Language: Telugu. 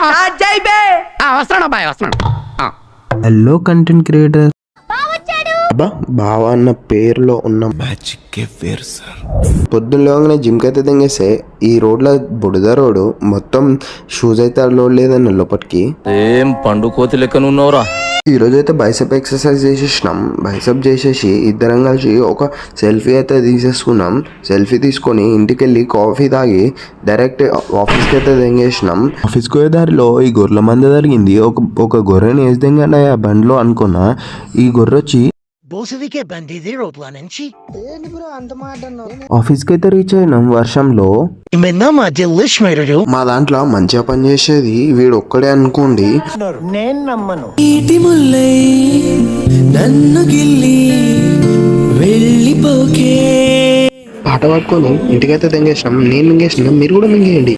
వస్తున్నాడు బాయ్ వస్తున్నాడు. Hello content creator. అబ్బా బావా అన్న పేరులో ఉన్న మ్యాజిక్ వేరు సార్. పొద్దున్నలోగానే జిమ్కి అయితే తెంగేస్తే ఈ రోడ్లో బుడద రోడ్డు మొత్తం షూస్ అయితే లోడ్ లేదన్న లోపలికి. ఏం పండు కోతి లెక్కన ఉన్నావురా. ఈరోజు అయితే బైసెప్ ఎక్సర్సైజ్ చేసేసినాం. బైసెప్ చేసేసి ఇద్దరం కలిసి ఒక సెల్ఫీ అయితే తీసేసుకున్నాం. సెల్ఫీ తీసుకొని ఇంటికి వెళ్ళి కాఫీ తాగి డైరెక్ట్ ఆఫీస్కి అయితే తెంగేసినాం. ఆఫీస్కి పోయే దారిలో ఈ గొర్రెల మంద జరిగింది. ఒక గొర్రెని వేసి తెంగండి ఆ బండిలో అనుకున్నా. ఈ గొర్రె వచ్చి ఆఫీస్కి అయితే రీచ్ అయినాం వర్షంలో. మా దాంట్లో మంచిగా పనిచేసేది వీడు ఒక్కడే అనుకోండి. నేను నమ్మను. పాట పట్టుకొని ఇంటికైతే తెంగేసినాం. నేను మింగేసినా, మీరు కూడా మింగేయండి.